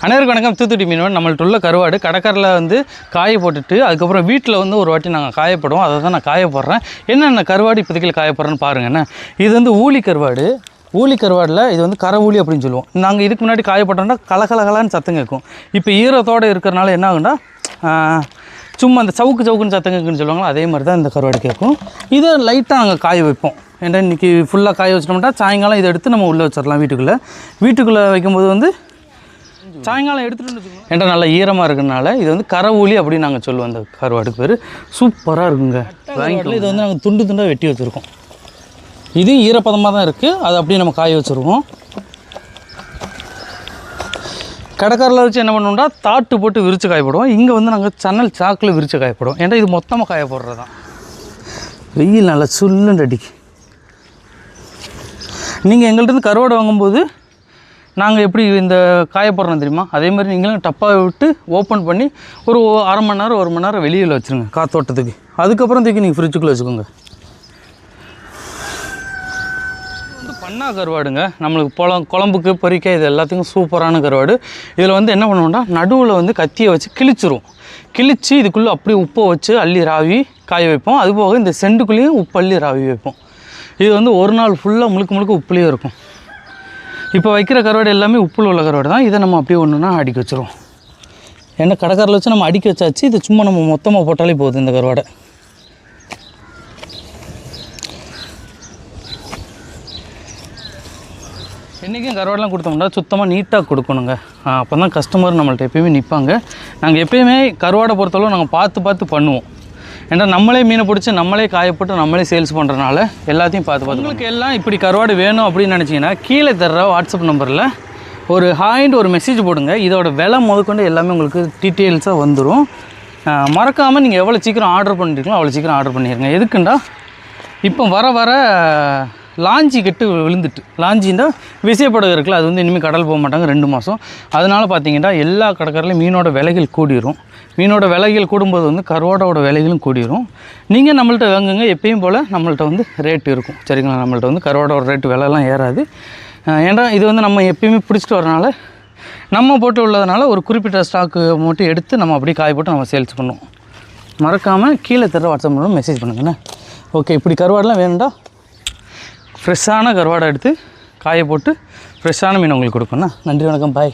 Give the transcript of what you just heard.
அனைவருக்கும் வணக்கம். தூத்துக்குடி மீனவன். நம்மள்ட்ட உள்ள கருவாடு கடற்கரையில் வந்து காய போட்டுட்டு அதுக்கப்புறம் வீட்டில் வந்து ஒரு வாட்டி நாங்கள் காயப்படுவோம். அதை தான் நான் காய போடுறேன். என்னென்ன கருவாடு இப்போதைக்கு காய போடுறேன்னு பாருங்கண்ணே. இது வந்து ஊளி கருவாடு. ஊளி கருவாடில் இது வந்து கரை ஊளி அப்படின்னு சொல்லுவோம். நாங்கள் இதுக்கு முன்னாடி காய போட்டோம்னா கலகலகலான்னு சத்தம் கேட்கும். இப்போ ஈரத்தோடு இருக்கிறனால என்ன ஆகுன்னா சும்மா அந்த சவுக்குன்னு சத்தம் கேட்குன்னு சொல்லுவாங்களோ அதே மாதிரி தான் இந்த கருவாடு கேட்கும். இதை லைட்டாக நாங்கள் காய வைப்போம். ஏன்னா இன்றைக்கி ஃபுல்லாக காய வச்சிட்டோம்னா சாயங்காலம் இதை எடுத்து நம்ம உள்ளே வச்சிடலாம். வீட்டுக்குள்ளே வைக்கும்போது வந்து சாயங்காலம் எடுத்துகிட்டு வந்து ஏன்டா நல்லா ஈரமாக இருக்கிறனால இது வந்து கரை ஊளி அப்படின்னு நாங்கள் சொல்லுவோம். அந்த கருவாடுக்கு பேர் சூப்பராக இருக்குங்க. வாங்கிக்கலாம். இதை வந்து நாங்கள் துண்டாக வெட்டி வச்சுருக்கோம். இதுவும் ஈரப்பதமாக தான் இருக்குது. அதை அப்படியே நம்ம காய வச்சுருவோம். கடற்கரையில் வச்சு என்ன பண்ணுவோம்னா தாட்டு போட்டு விரித்து காயப்படுவோம். இங்கே வந்து நாங்கள் சன்னல் சாக்கில் விரித்து காயப்படுவோம். ஏன்னா இது மொத்தமாக காய போடுறது தான். வெயில் நல்லா சுல்லுன்னு அடிக்கு. நீங்கள் எங்கள்கிட்ட கருவாடு வாங்கும்போது நாங்கள் எப்படி இந்த காயப்படுறோம் தெரியுமா? அதே மாதிரி நீங்களும் டப்பாவை விட்டு ஓப்பன் பண்ணி ஒரு அரை மணி நேரம் 1 மணி நேரம் வெளியில் வச்சுருங்க காத்தோட்டத்துக்கு. அதுக்கப்புறம் தூக்கி நீங்கள் ஃப்ரிட்ஜுக்குள்ளே வச்சுக்கோங்க. வந்து பண்ணா கருவாடுங்க. நம்மளுக்கு குழம்புக்கு பொரிக்க இது எல்லாத்துக்கும் சூப்பரான கருவாடு. இதில் வந்து என்ன பண்ணுவோம்னா நடுவில் வந்து கத்தியை வச்சு கிழிச்சு இதுக்குள்ளே அப்படியே உப்பை வச்சு அள்ளி ராவி காய வைப்போம். அதுபோக இந்த செண்டுக்குள்ளேயும் உப்பு அள்ளி ராவி வைப்போம். இது வந்து ஒரு நாள் ஃபுல்லாக முழுக்க உப்புலேயே இருக்கும். இப்போ வைக்கிற கருவாடு எல்லாமே உப்புல உள்ள கருவாடு தான். இதை நம்ம அப்படியே ஒன்றுனா அடுக்கி வச்சுருவோம். ஏன்னா கடற்கரையில் வச்சு நம்ம அடுக்கி வச்சாச்சு. இது சும்மா நம்ம மொத்தமாக போட்டாலே போகுது இந்த கருவாடை. என்றைக்கும் கருவாடெலாம் கொடுத்தோம்னா சுத்தமாக நீட்டாக கொடுக்கணுங்க. அப்போ தான் கஸ்டமர் நம்மள்ட்ட எப்போயுமே நிற்பாங்க. நாங்கள் எப்போயுமே கருவாடை பொறுத்தளவு நாங்கள் பார்த்து பண்ணுவோம். ஏன்னா நம்மளே மீனை பிடிச்சி நம்மளே காயப்பட்டு நம்மளே சேல்ஸ் பண்ணுறனால எல்லாத்தையும் பார்த்து உங்களுக்கு எல்லாம் இப்படி கருவாடு வேணும் அப்படின்னு நினச்சிங்கன்னா கீழே தர்ற வாட்ஸ்அப் நம்பரில் ஒரு ஹாய்ன்ட்டு ஒரு மெசேஜ் போடுங்க. இதோட விலை முதற்கொண்டு எல்லாமே உங்களுக்கு டீட்டெயில்ஸாக வந்துடும். மறக்காமல் நீங்கள் எவ்வளோ சீக்கிரம் ஆர்டர் பண்ணிருக்கீங்களோ அவ்வளோ சீக்கிரம் ஆர்டர் பண்ணிடுங்க. எதுக்குண்டா இப்போ வர லாஞ்சி கெட்டு விழுந்துட்டு லாஞ்சின்னா விசைப்படகு இருக்குல்ல, அது வந்து இனிமேல் கடல் போக மாட்டாங்க 2 மாதம். அதனால் பார்த்தீங்கன்னா எல்லா கடற்கரையிலையும் மீனோட விலைகள் கூடிரும். மீனோட விலைகள் கூடும்போது வந்து கருவாடோட விலைகளும் கூடிரும். நீங்கள் நம்மள்ட்ட வாங்குங்க. எப்பயும் போல் நம்மள்ட்ட வந்து ரேட்டு இருக்கும். சரிங்களா? நம்மள்ட்ட வந்து கருவாடோட ரேட்டு விலைலாம் ஏறாது. ஏன்னா இது வந்து நம்ம எப்பயுமே பிடிச்சிட்டு வரனால நம்ம போட்டு உள்ளதுனால ஒரு குறிப்பிட்ட ஸ்டாக்கு மட்டும் எடுத்து நம்ம அப்படியே காய போட்டு நம்ம சேல்ஸ் பண்ணுவோம். மறக்காமல் கீழே தர வாட்ஸ்அப் மூலம் மெசேஜ் பண்ணுங்கண்ணே. ஓகே, இப்படி கருவாடெலாம் வேணுண்டா ஃப்ரெஷ்ஷான கருவாடை எடுத்து காய போட்டு ஃப்ரெஷ்ஷான மீன் உங்களுக்கு கொடுக்கணும்ண்ணா. நன்றி, வணக்கம், பாய்.